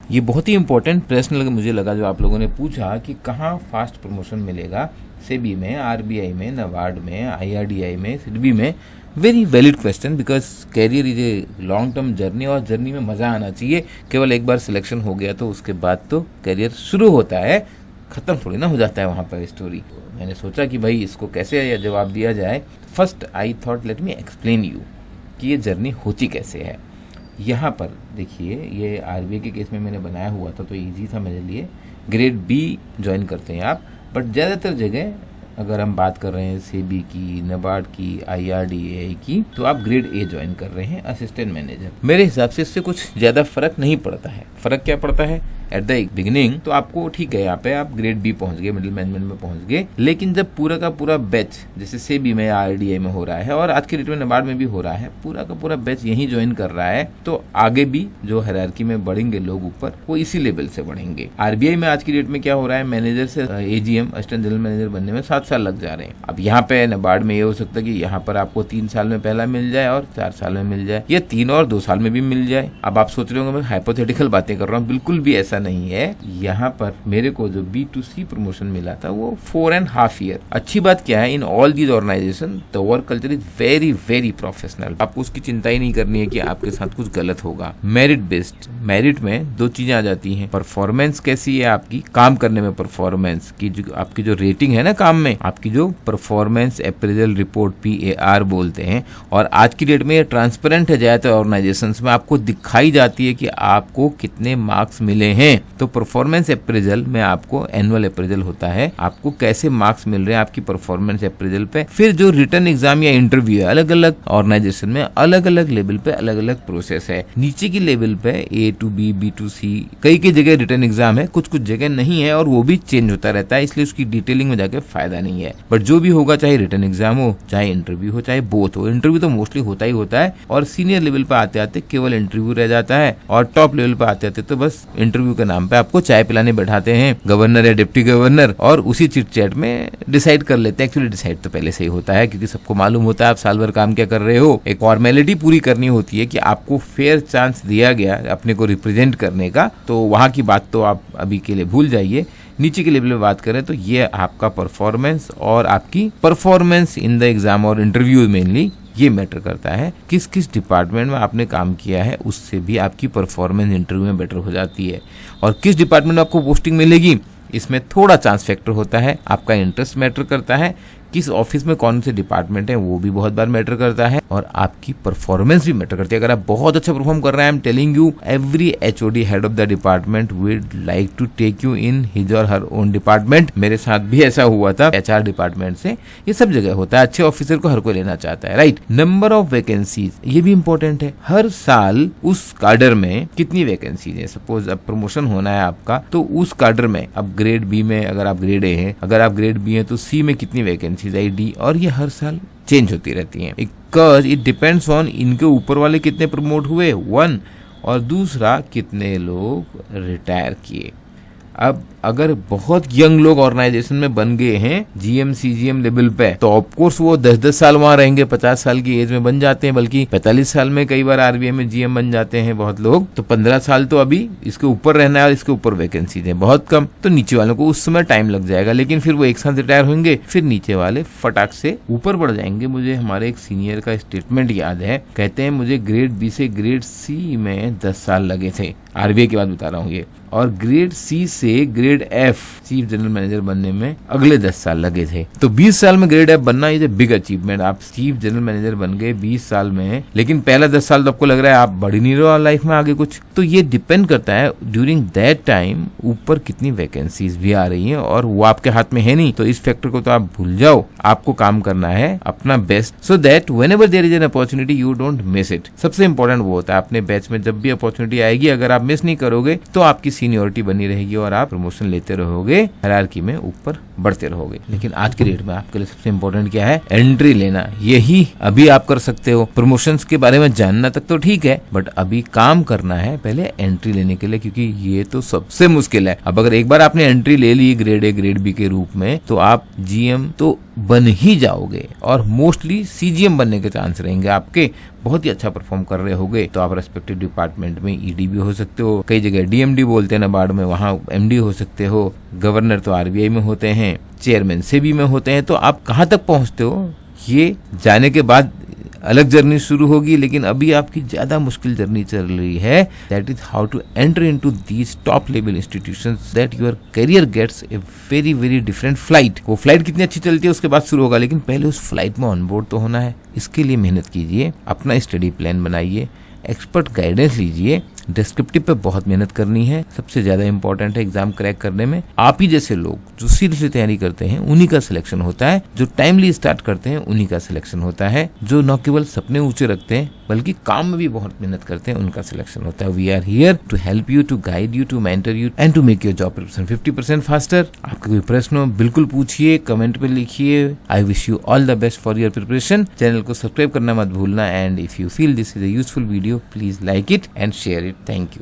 ये बहुत ही इंपॉर्टेंट प्रश्न मुझे लगा जो आप लोगों ने पूछा कि कहाँ फास्ट प्रमोशन मिलेगा, सेबी में, आरबीआई में, नबार्ड में, आईआरडीआई में, सिडबी में। Very valid question, because career is a long term journey और जर्नी में मज़ा आना चाहिए। केवल एक बार सिलेक्शन हो गया तो उसके बाद तो कैरियर शुरू होता है, ख़त्म थोड़ी ना हो जाता है वहाँ पर स्टोरी। मैंने सोचा कि भाई इसको कैसे जवाब दिया जाए। First I thought let me explain you कि ये जर्नी होती कैसे है। यहाँ पर देखिए, ये आरबीआई के केस में मैंने बनाया हुआ था तो ईजी था मेरे लिए। ग्रेड बी ज्वाइन करते हैं आप, बट ज़्यादातर जगह अगर हम बात कर रहे हैं सेबी की, नबार्ड की, आईआरडीएआई की, तो आप ग्रेड ए ज्वाइन कर रहे हैं, असिस्टेंट मैनेजर। मेरे हिसाब से इससे कुछ ज़्यादा फर्क नहीं पड़ता है। फर्क क्या पड़ता है? एट द बिगिनिंग तो आपको ठीक है, यहाँ पे आप ग्रेड बी पहुंच गए, मिडिल मैनेजमेंट में पहुंच गए, लेकिन जब पूरा का पूरा बैच जैसे सेबी में, आरडीआई में हो रहा है और आज के डेट में नबार्ड में भी हो रहा है, पूरा का पूरा बैच यही ज्वाइन कर रहा है, तो आगे भी जो हायरार्की में बढ़ेंगे लोग ऊपर, वो इसी लेवल से बढ़ेंगे। आरबीआई में आज की डेट में क्या हो रहा है, मैनेजर से एजीएम, असिस्टेंट जनरल मैनेजर बनने में 7 साल लग जा रहे हैं। अब यहाँ पे नबार्ड में ये हो सकता है कि यहाँ पर आपको 3 साल में पहला मिल जाए और 4 साल में मिल जाए, या 3 और 2 साल में भी मिल जाए। अब आप सोच रहे होंगे मैं हाइपोथेटिकल बातें कर रहा हूँ, बिल्कुल भी ऐसा नहीं है। यहाँ पर मेरे को जो B2C प्रमोशन मिला था वो 4.5 ईयर। अच्छी बात क्या है, in all these organization the work culture is very very professional. आपको उसकी चिंता ही नहीं करनी है कि आपके साथ कुछ गलत होगा। मेरिट बेस्ड, मेरिट में 2 चीजें आ जाती हैं, परफॉर्मेंस कैसी है आपकी, काम करने में परफॉर्मेंस की, जो आपकी जो रेटिंग है ना काम में, आपकी जो परफॉर्मेंस अप्रेजल रिपोर्ट PAR बोलते हैं, और आज की डेट में ये ट्रांसपेरेंट है ज्यादातर ऑर्गेनाइजेशन में, आपको दिखाई जाती है कि आपको कितने मार्क्स मिले हैं। तो परफॉर्मेंस अप्रेजल में आपको एनुअल अप्रेजल होता है, आपको कैसे मार्क्स मिल रहे हैं आपकी परफॉर्मेंस अप्रेजल पे। फिर जो रिटर्न एग्जाम या इंटरव्यू है, अलग अलग ऑर्गेनाइजेशन में अलग अलग लेवल पे अलग अलग प्रोसेस है। नीचे की लेवल पे A to B, B to C, कई जगह रिटर्न एग्जाम है, कुछ जगह नहीं है, और वो भी चेंज होता रहता है, इसलिए उसकी डिटेलिंग में जाके फायदा नहीं है। बट जो भी होगा, चाहे रिटर्न एग्जाम हो, चाहे इंटरव्यू हो, चाहे बोथ हो, इंटरव्यू तो मोस्टली होता ही होता है, और सीनियर लेवल पे आते आते केवल इंटरव्यू रह जाता है, और टॉप लेवल पे आते आते तो बस इंटरव्यू के नाम पे आपको चाय पिलाने बैठाते हैं गवर्नर या डिप्टी गवर्नर, और उसी चिट चैट में डिसाइड कर लेते हैं। एक्चुअली डिसाइड तो पहले से ही होता है, क्योंकि सबको मालूम होता है आप साल भर काम क्या कर रहे हो। एक फॉर्मेलिटी पूरी करनी होती है कि आपको फेयर चांस दिया गया अपने को रिप्रेजेंट करने का, तो वहां की बात तो आप अभी के लिए भूल जाइए। नीचे के लेवल में बात करें तो ये आपका परफॉर्मेंस और आपकी परफॉर्मेंस इन द एग्जाम और इंटरव्यू मेनली ये मैटर करता है। किस किस डिपार्टमेंट में आपने काम किया है, उससे भी आपकी परफॉर्मेंस इंटरव्यू में बेटर हो जाती है। और किस डिपार्टमेंट में आपको पोस्टिंग मिलेगी, इसमें थोड़ा चांस फैक्टर होता है, आपका इंटरेस्ट मैटर करता है, किस ऑफिस में कौन से डिपार्टमेंट है वो भी बहुत बार मैटर करता है, और आपकी परफॉर्मेंस भी मैटर करती है। अगर आप बहुत अच्छा परफॉर्म कर रहे हैं, I am telling you, every HOD head of the department would like to take you in his or her own department. मेरे साथ भी ऐसा हुआ था HR डिपार्टमेंट से, ये सब जगह होता है। अच्छे ऑफिसर को हर कोई लेना चाहता है, राइट। नंबर ऑफ वैकेंसीज, ये भी इंपॉर्टेंट है। हर साल उस कार्डर में कितनी वैकेंसीज है, सपोज अब प्रमोशन होना है आपका, तो उस कार्डर में अब ग्रेड बी में अगर आप ग्रेड ए है, अगर आप ग्रेड बी है तो सी में कितनी वैकेंसीज आई, डी, और ये हर साल चेंज होती रहती हैं। बिकॉज इट डिपेंड्स ऑन इनके ऊपर वाले कितने प्रमोट हुए, 1, और दूसरा कितने लोग रिटायर किए। अब अगर बहुत यंग लोग ऑर्गेनाइजेशन में बन गए हैं GM CGM लेवल पे, तो ऑफकोर्स वो 10-10 साल वहां रहेंगे, 50 साल की एज में बन जाते हैं, बल्कि 45 साल में कई बार RBI में GM बन जाते हैं बहुत लोग। तो 15 साल तो अभी इसके ऊपर रहना है, और इसके ऊपर वैकेंसीज है बहुत कम, तो नीचे वालों को उस समय टाइम लग जाएगा, लेकिन फिर वो एक साथ रिटायर होंगे, फिर नीचे वाले फटाक से ऊपर बढ़ जाएंगे। मुझे हमारे एक सीनियर का स्टेटमेंट याद है, कहते हैं मुझे ग्रेड B से ग्रेड C में 10 साल लगे थे, RBI की बात बता रहा हूँ ये, और ग्रेड C से grade F chief general manager बनने में अगले 10 साल लगे थे। तो 20 साल में ग्रेड F बनना इज ए बिग अचीवमेंट। आप चीफ जनरल मैनेजर बन गए 20 साल में, लेकिन पहला 10 साल तो आपको लग रहा है आप बढ़ ही नहीं रहे लाइफ में आगे कुछ। तो ये डिपेंड करता है ड्यूरिंग दैट टाइम ऊपर कितनी वैकेंसीज भी आ रही हैं, और वो आपके हाथ में है नहीं, तो इस फैक्टर को तो आप भूल जाओ। आपको काम करना है अपना best, so that whenever there is an opportunity you don't miss it. सबसे इंपॉर्टेंट वो होता है, अपने बैच में जब भी अपॉर्चुनिटी आएगी, अगर आप मिस नहीं करोगे तो आपकी सीनियोरिटी बनी रहेगी और आप प्रमोशन लेते रहोगे, हायरार्की में ऊपर बढ़ते रहोगे। लेकिन आज के डेट में आपके लिए सबसे इंपॉर्टेंट क्या है, एंट्री लेना। यही अभी आप कर सकते हो। प्रमोशंस के बारे में जानना तक तो ठीक है, बट अभी काम करना है पहले एंट्री लेने के लिए, क्योंकि ये तो सबसे मुश्किल है। अब अगर एक बार आपने एंट्री ले ली ग्रेड A ग्रेड B के रूप में, तो आप GM तो बन ही जाओगे और मोस्टली सीजीएम बनने के चांस रहेंगे आपके। बहुत ही अच्छा परफॉर्म कर रहे होगे तो आप रेस्पेक्टिव डिपार्टमेंट में ईडी भी हो सकते हो, कई जगह डीएमडी बोलते हैं नाबार्ड में, वहाँ एमडी हो सकते हो। गवर्नर तो आरबीआई में होते हैं, चेयरमैन सेबी में होते हैं। तो आप कहाँ तक पहुँचते हो ये जाने के बाद अलग जर्नी शुरू होगी, लेकिन अभी आपकी ज्यादा मुश्किल जर्नी चल रही है। That is how to enter into these top level institutions that your career gets a very very different flight. वो फ्लाइट कितनी अच्छी चलती है उसके बाद शुरू होगा, लेकिन पहले उस फ्लाइट में ऑन बोर्ड तो होना है। इसके लिए मेहनत कीजिए, अपना स्टडी प्लान बनाइए, एक्सपर्ट गाइडेंस लीजिए। डिस्क्रिप्टिव पे बहुत मेहनत करनी है, सबसे ज्यादा इंपॉर्टेंट है एग्जाम क्रैक करने में। आप ही जैसे लोग जो सीरियसली तैयारी करते हैं उन्हीं का सिलेक्शन होता है, जो टाइमली स्टार्ट करते हैं उन्हीं का सिलेक्शन होता है, जो न केवल सपने ऊंचे रखते हैं बल्कि काम में भी बहुत मेहनत करते हैं उनका सिलेक्शन होता है। We are here to help you, to guide you, to mentor you and to make your job preparation 50% faster. आपका कोई प्रश्न हो बिल्कुल पूछिए, कमेंट पे लिखिए। I wish you all the best for your preparation. Channel को सब्सक्राइब करना मत भूलना and if you feel this is a useful video please like it and share it. Thank you.